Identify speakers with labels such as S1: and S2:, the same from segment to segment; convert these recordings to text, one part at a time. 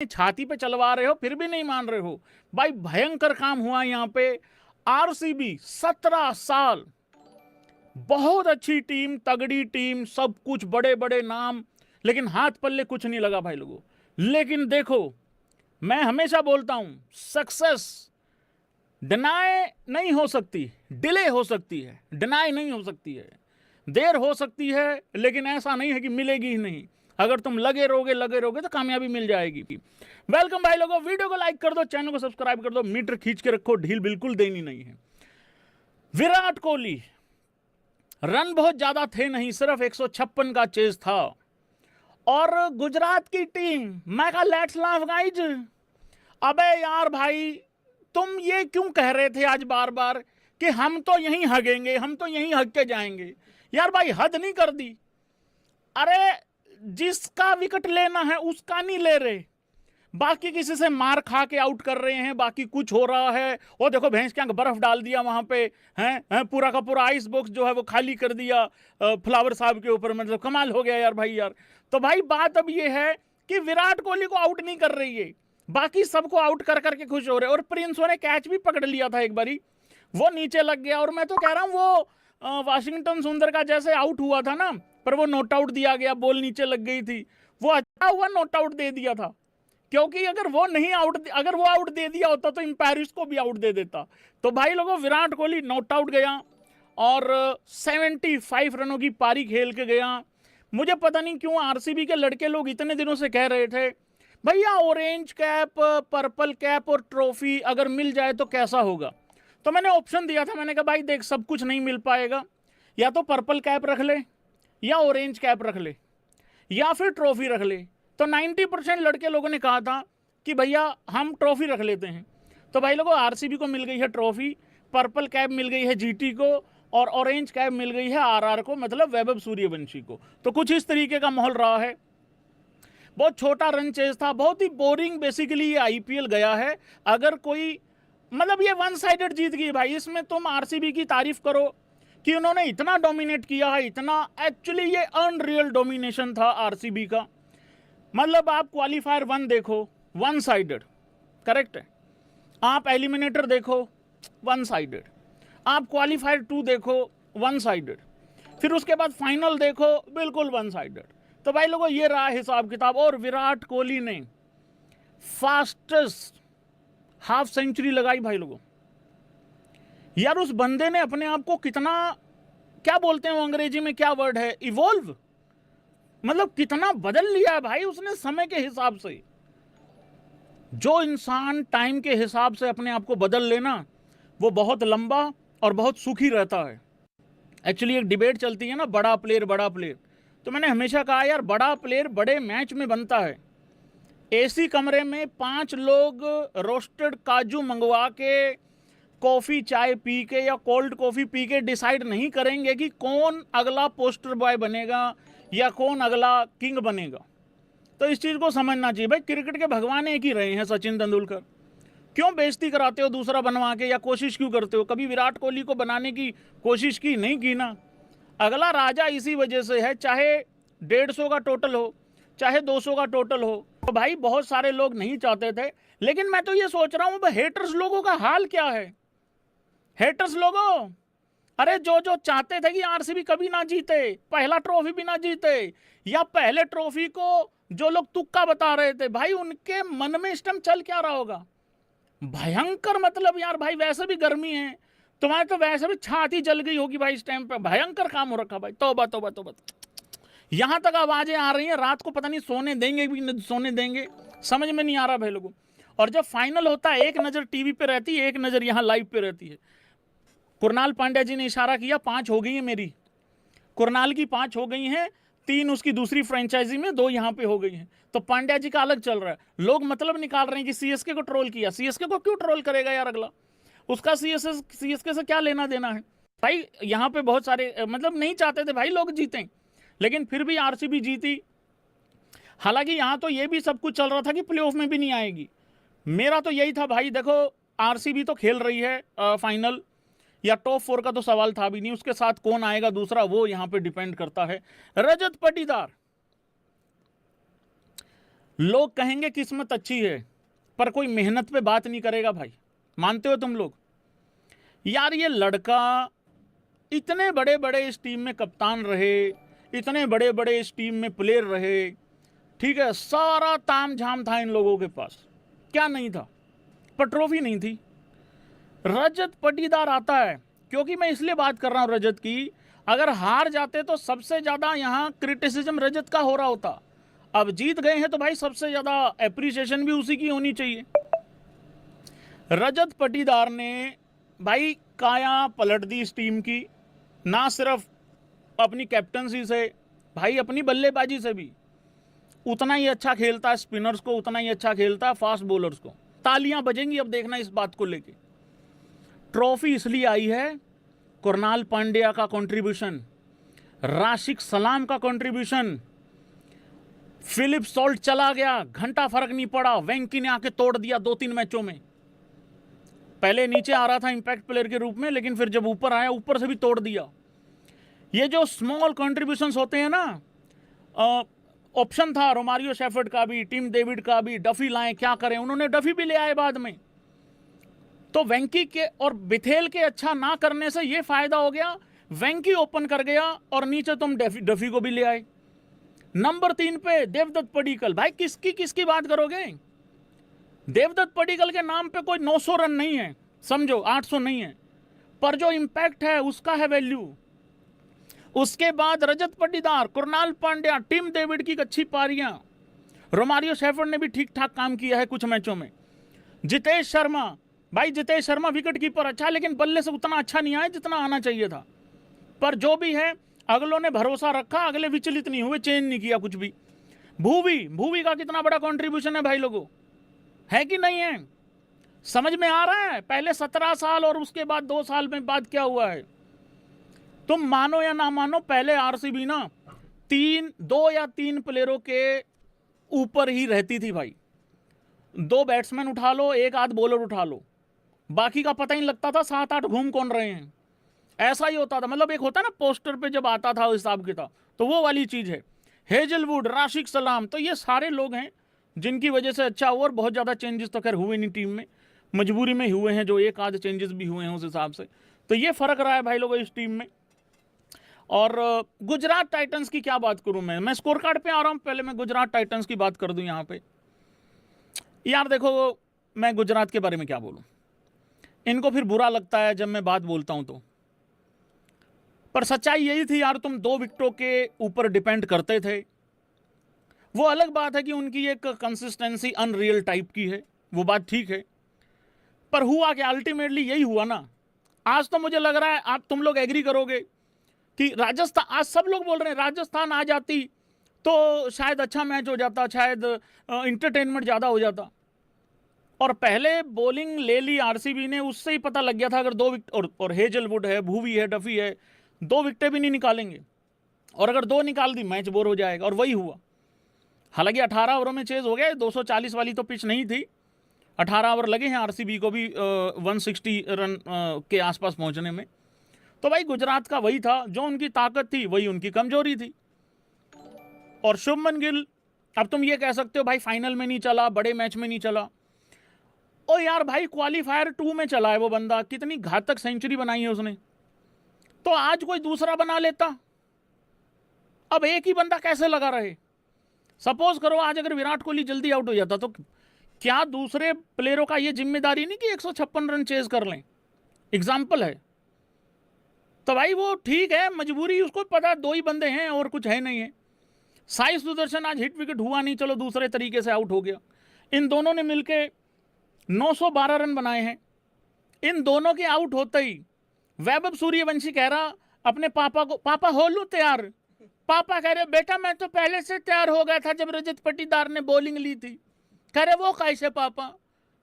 S1: छाती पे चलवा रहे हो फिर भी नहीं मान रहे हो भाई। भयंकर काम हुआ यहाँ पे। आरसीबी 17 साल, बहुत अच्छी टीम, तगड़ी टीम, सब कुछ, बड़े बड़े नाम, लेकिन हाथ पल्ले कुछ नहीं लगा भाई लोगों। लेकिन देखो, मैं हमेशा बोलता हूं, सक्सेस डिनाई नहीं हो सकती, डिले हो सकती है, डिनाई नहीं हो सकती है। देर हो सकती है लेकिन ऐसा नहीं है कि मिलेगी ही नहीं। अगर तुम लगे रहोगे तो कामयाबी मिल जाएगी। वेलकम भाई लोगों, वीडियो को लाइक कर दो, चैनल को सब्सक्राइब कर दो, मीटर खींच के रखो, ढील बिल्कुल देनी नहीं है। विराट कोहली, रन बहुत ज्यादा थे नहीं, सिर्फ 156 का चेज था। और गुजरात की टीम, मैं कहा लेट्स लाफ गाइज। अबे यार भाई, तुम ये क्यों कह रहे थे आज बार बार कि हम तो यहीं हगेंगे, हम तो यहीं हग के जाएंगे? यार भाई हद नहीं कर दी? अरे जिसका विकेट लेना है उसका नहीं ले रहे, बाकी किसी से मार खा के आउट कर रहे हैं, बाकी कुछ हो रहा है। वो देखो भैंस के आंख बर्फ डाल दिया वहां पे, हैं पूरा का पूरा आइस बॉक्स जो है वो खाली कर दिया फ्लावर साहब के ऊपर। मतलब कमाल हो गया यार भाई यार। तो भाई बात अब ये है कि विराट कोहली को आउट नहीं कर रही है, बाकी सबको आउट कर करके खुश हो रहे। और प्रिंस ने कैच भी पकड़ लिया था एक बारी, वो नीचे लग गया। और मैं तो कह रहा हूं वो वाशिंगटन सुंदर का जैसे आउट हुआ था ना, पर वो नॉट आउट दिया गया, बॉल नीचे लग गई थी, वो अच्छा हुआ नॉट आउट दे दिया था। क्योंकि अगर वो आउट दे दिया होता तो एम्पायरिस को भी आउट दे देता। तो भाई लोगों, विराट कोहली नॉट आउट गया और 75 रनों की पारी खेल के गया। मुझे पता नहीं क्यों आरसीबी के लड़के लोग इतने दिनों से कह रहे थे भैया ऑरेंज कैप, पर्पल कैप और ट्रॉफी अगर मिल जाए तो कैसा होगा। तो मैंने ऑप्शन दिया था, मैंने कहा भाई देख, सब कुछ नहीं मिल पाएगा, या तो पर्पल कैप रख ले, या ऑरेंज कैप रख ले, या फिर ट्रॉफी रख ले। तो 90% लड़के लोगों ने कहा था कि भैया हम ट्रॉफी रख लेते हैं। तो भाई लोगों, आरसीबी को मिल गई है ट्रॉफी, पर्पल कैप मिल गई है जीटी को, और ऑरेंज कैप मिल गई है आरआर को, मतलब वैभव सूर्यवंशी को। तो कुछ इस तरीके का माहौल रहा है। बहुत छोटा रन चेज था, बहुत ही बोरिंग बेसिकली ये आईपीएल गया है। अगर कोई, मतलब ये वन साइडेड जीत गई भाई, इसमें तुम आरसीबी की तारीफ करो कि उन्होंने इतना डोमिनेट किया है, इतना, एक्चुअली ये अनरियल डोमिनेशन था आरसीबी का। मतलब आप क्वालिफायर 1 देखो, वन साइडेड, करेक्ट है। आप एलिमिनेटर देखो, वन साइडेड। आप क्वालिफायर 2 देखो, वन साइडेड। फिर उसके बाद फाइनल देखो, बिल्कुल वन साइडेड। तो भाई लोगों, ये रहा हिसाब किताब। और विराट कोहली ने फास्टेस्ट हाफ सेंचुरी लगाई भाई लोगों। यार उस बंदे ने अपने आप को कितना, क्या बोलते हैं अंग्रेजी में, क्या वर्ड है, इवॉल्व, मतलब कितना बदल लिया है भाई उसने समय के हिसाब से। जो इंसान टाइम के हिसाब से अपने आप को बदल लेना, वो बहुत लंबा और बहुत सुखी रहता है। एक्चुअली एक डिबेट चलती है ना, बड़ा प्लेयर बड़ा प्लेयर। तो मैंने हमेशा कहा यार, बड़ा प्लेयर बड़े मैच में बनता है। एसी कमरे में 5 लोग रोस्टेड काजू मंगवा के, कॉफी चाय पी के या कोल्ड कॉफी पी के डिसाइड नहीं करेंगे कि कौन अगला पोस्टर बॉय बनेगा या कौन अगला किंग बनेगा। तो इस चीज को समझना चाहिए भाई। क्रिकेट के भगवान एक ही रहे हैं, सचिन तेंदुलकर। क्यों बेइज्जती कराते हो दूसरा बनवा के, या कोशिश क्यों करते हो? कभी विराट कोहली को बनाने की कोशिश की नहीं की ना। अगला राजा इसी वजह से है, चाहे 150 का टोटल हो, चाहे 200 का टोटल हो। तो भाई बहुत सारे लोग नहीं चाहते थे, लेकिन मैं तो ये सोच रहा हूं हेटर्स लोगों का हाल क्या है। हेटर्स लोगों, अरे जो जो चाहते थे कि आरसीबी कभी ना जीते, पहला ट्रॉफी भी ना जीते, या पहले ट्रॉफी को जो लोग तुक्का बता रहे थे, भाई उनके मन में इस टाइम चल क्या रहा होगा? भयंकर, मतलब यार भाई वैसे भी गर्मी है, तुम्हारे तो वैसे भी छाती जल गई होगी भाई इस टाइम पे। भयंकर काम हो रखा भाई, तौबा तौबा तौबा। यहां तक आवाजें आ रही हैं, रात को पता नहीं सोने देंगे भी सोने देंगे, समझ में नहीं आ रहा भाई लोगों। और जब फाइनल होता है, एक नजर टीवी पे रहती है, एक नजर यहां लाइव पे रहती है। कुरनाल पांड्या जी ने इशारा किया, 5 हो गई है मेरी, कुरनाल की 5 हो गई हैं, 3 उसकी दूसरी फ्रेंचाइजी में, 2 यहां पे हो गई हैं। तो पांड्या जी का अलग चल रहा है। लोग मतलब निकाल रहे हैं कि सीएसके को ट्रोल किया। सीएसके को क्यों ट्रोल करेगा यार अगला? उसका सीएसके से क्या लेना देना है भाई? यहां पे बहुत सारे, मतलब नहीं चाहते थे भाई लोग जीतें, लेकिन फिर भी आरसीबी जीती। हालांकि यहां तो ये भी सब कुछ चल रहा था कि प्लेऑफ में भी नहीं आएगी। मेरा तो यही था भाई, देखो आरसीबी तो खेल रही है फाइनल, या टॉप 4 का तो सवाल था भी नहीं, उसके साथ कौन आएगा दूसरा वो यहां पे डिपेंड करता है। रजत पाटीदार, लोग कहेंगे किस्मत अच्छी है, पर कोई मेहनत पे बात नहीं करेगा भाई। मानते हो तुम लोग? यार ये लड़का इतने बड़े बड़े इस टीम में कप्तान रहे, इतने बड़े बड़े इस टीम में प्लेयर रहे, ठीक है, सारा ताम झाम था इन लोगों के पास, क्या नहीं था, पर ट्रॉफी नहीं थी। रजत पाटीदार आता है, क्योंकि मैं इसलिए बात कर रहा हूं रजत की, अगर हार जाते तो सबसे ज्यादा यहां क्रिटिसिज्म रजत का हो रहा होता। अब जीत गए हैं तो भाई सबसे ज्यादा एप्रिसिएशन भी उसी की होनी चाहिए। रजत पाटीदार ने भाई काया पलट दी इस टीम की, ना सिर्फ अपनी कैप्टनसी से, भाई अपनी बल्लेबाजी से भी उतना ही अच्छा खेलता है, स्पिनर्स को उतना ही अच्छा खेलता है, फास्ट बॉलर्स को। तालियां बजेंगी अब देखना इस बात को लेके। ट्रॉफी इसलिए आई है, कुरनाल पांड्या का कंट्रीब्यूशन, राशिक सलाम का कंट्रीब्यूशन, फिलिप सॉल्ट चला गया, घंटा फर्क नहीं पड़ा, वेंकी ने आके तोड़ दिया 2-3 मैचों में। पहले नीचे आ रहा था इंपैक्ट प्लेयर के रूप में, लेकिन फिर जब ऊपर आया ऊपर से भी तोड़ दिया। ये जो स्मॉल कंट्रीब्यूशंस होते हैं ना, ऑप्शन था रोमारियो शेफर्ड का भी, टिम डेविड का भी, डफी लाएं, क्या करें, उन्होंने डफी भी ले आए बाद में। तो वेंकी के और बिथेल के अच्छा ना करने से ये फायदा हो गया, वेंकी ओपन कर गया और नीचे तुम डफी को भी ले आए। नंबर 3 पे देवदत्त पडिक्कल। भाई किसकी बात करोगे? देवदत्त पडिक्कल के नाम पे कोई 900 रन नहीं है, समझो 800 नहीं है, पर जो इंपैक्ट है उसका है वैल्यू। उसके बाद रजत पाटीदार, कुरनाल पांड्या, टिम डेविड की अच्छी पारियां, रोमारियो शेफर्ड ने भी ठीक ठाक काम किया है कुछ मैचों में। जितेश शर्मा, भाई जितेश शर्मा विकेट कीपर अच्छा, लेकिन बल्ले से उतना अच्छा नहीं आया जितना आना चाहिए था। पर जो भी है, अगलों ने भरोसा रखा, अगले विचलित नहीं हुए, चेंज नहीं किया कुछ भी। भूवी का कितना बड़ा कंट्रीब्यूशन है भाई लोगों, है कि नहीं है? समझ में आ रहा है? पहले 17 साल और उसके बाद 2 साल में बाद क्या हुआ है। तुम मानो या ना मानो, पहले आरसीबी ना 2 या 3 प्लेयरों के ऊपर ही रहती थी भाई। 2 बैट्समैन उठा लो, 1 आध बॉलर उठा लो, बाकी का पता ही नहीं लगता था 7-8 घूम कौन रहे हैं। ऐसा ही होता था, मतलब एक होता ना पोस्टर पे जब आता था हिसाब किताब, तो वो वाली चीज है। हेजलवुड, राशिक सलाम, तो ये सारे लोग हैं जिनकी वजह से अच्छा हुआ। और बहुत ज़्यादा चेंजेस तो खैर हुए नहीं टीम में, मजबूरी में हुए हैं, जो 1 आध चेंजेस भी हुए हैं उस हिसाब से। तो ये फर्क रहा है भाई लोगों इस टीम में। और गुजरात टाइटंस की क्या बात करूं मैं स्कोर कार्ड पे आ रहा हूं, पहले मैं गुजरात टाइटंस की बात कर दूं यहां पे। यार देखो, मैं गुजरात के बारे में क्या बोलूं, इनको फिर बुरा लगता है जब मैं बात बोलता हूं तो, पर सच्चाई यही थी यार, तुम 2 विकेटों के ऊपर डिपेंड करते थे। वो अलग बात है कि उनकी एक कंसिस्टेंसी अनरियल टाइप की है, वो बात ठीक है, पर हुआ क्या, अल्टीमेटली यही हुआ ना। आज तो मुझे लग रहा है आप तुम लोग एग्री करोगे कि राजस्थान, आज सब लोग बोल रहे हैं राजस्थान आ जाती तो शायद अच्छा मैच हो जाता, शायद इंटरटेनमेंट ज़्यादा हो जाता। और पहले बॉलिंग ले ली आरसीबी ने, उससे ही पता लग गया था अगर 2 विकेट, और हेजलवुड है, भूवी है, डफी है, 2 विकेटें भी नहीं निकालेंगे, और अगर 2 निकाल दी मैच बोर हो जाएगा, और वही हुआ। हालांकि 18 ओवरों में चेज हो गया, 240 वाली तो पिच नहीं थी, 18 ओवर लगे हैं आरसीबी को भी 160 रन के आसपास पहुंचने में। तो भाई गुजरात का वही था, जो उनकी ताकत थी वही उनकी कमजोरी थी। और शुभमन गिल, अब तुम ये कह सकते हो भाई फाइनल में नहीं चला, बड़े मैच में नहीं चला, ओ यार भाई क्वालीफायर 2 में चला है वो बंदा, कितनी घातक सेंचुरी बनाई है उसने, तो आज कोई दूसरा बना लेता। अब एक ही बंदा कैसे लगा रहे? सपोज करो आज अगर विराट कोहली जल्दी आउट हो जाता, तो क्या दूसरे प्लेयरों का ये जिम्मेदारी नहीं कि 156 रन चेज कर लें? एग्जाम्पल है। तो भाई वो ठीक है, मजबूरी, उसको पता 2 ही बंदे हैं और कुछ है नहीं है। साई सुदर्शन आज हिट विकेट हुआ नहीं, चलो दूसरे तरीके से आउट हो गया। इन दोनों ने मिलके 912 रन बनाए हैं। इन दोनों के आउट होते ही वैभव सूर्यवंशी कह रहा अपने पापा को, पापा हो लूं तैयार? पापा कह रहे बेटा मैं तो पहले से तैयार हो गया था जब रजत पाटीदार ने बॉलिंग ली थी। कह रहे वो कैसे पापा?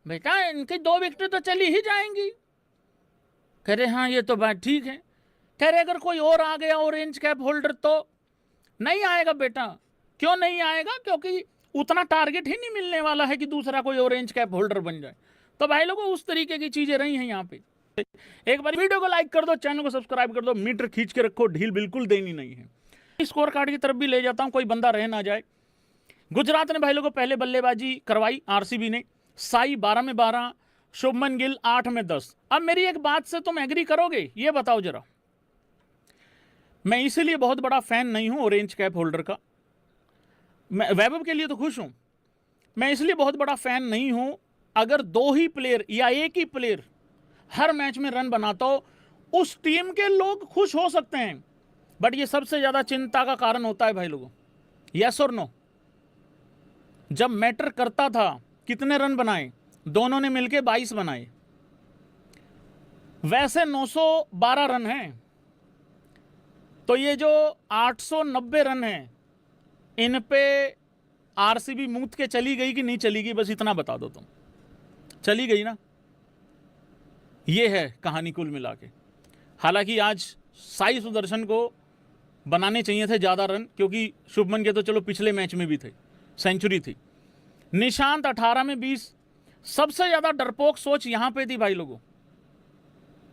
S1: बेटा इनकी 2 विकेट तो चली ही जाएंगी। कह रहे हाँ ये तो बात ठीक है। कह रहे अगर कोई और आ गया ऑरेंज कैप होल्डर तो नहीं आएगा बेटा। क्यों नहीं आएगा? क्योंकि उतना टारगेट ही नहीं मिलने वाला है कि दूसरा कोई ऑरेंज कैप होल्डर बन जाए। तो भाई लोगों उस तरीके की चीजें रही हैं यहाँ पे। एक बार वीडियो को लाइक कर दो, चैनल को सब्सक्राइब कर दो, मीटर खींच के रखो, ढील बिल्कुल देनी नहीं है। स्कोर कार्ड की तरफ भी ले जाता हूं, कोई बंदा रह ना जाए। गुजरात ने भाई लोगों पहले बल्लेबाजी करवाई आरसीबी ने, साई 12 में 12, शुभमन गिल 8 में 10। अब मेरी एक बात से तुम एग्री करोगे, ये बताओ जरा। मैं इसीलिए बहुत बड़ा फैन नहीं हूं ऑरेंज कैप होल्डर का, मैं वैभव के लिए तो खुश हूं, मैं इसलिए बहुत बड़ा फैन नहीं हूं अगर 2 ही प्लेयर या एक ही प्लेयर हर मैच में रन बनाता हो, उस टीम के लोग खुश हो सकते हैं, बट ये सबसे ज्यादा चिंता का कारण होता है भाई लोगों। यस और नो? जब मैटर करता था कितने रन बनाए, दोनों ने मिलके 22 बनाए, वैसे 912 रन हैं, तो ये जो 890 रन हैं इन पे आरसीबी मूत के चली गई कि नहीं चली गई, बस इतना बता दो तुम। चली गई ना, ये है कहानी कुल मिला के। हालांकि आज साई सुदर्शन को बनाने चाहिए थे ज़्यादा रन, क्योंकि शुभमन के तो चलो पिछले मैच में भी थे, सेंचुरी थी। निशांत 18 में 20। सबसे ज़्यादा डरपोक सोच यहां पे थी भाई लोगों,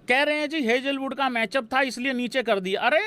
S1: कह रहे हैं जी हेजलवुड का मैचअप था इसलिए नीचे कर दिया। अरे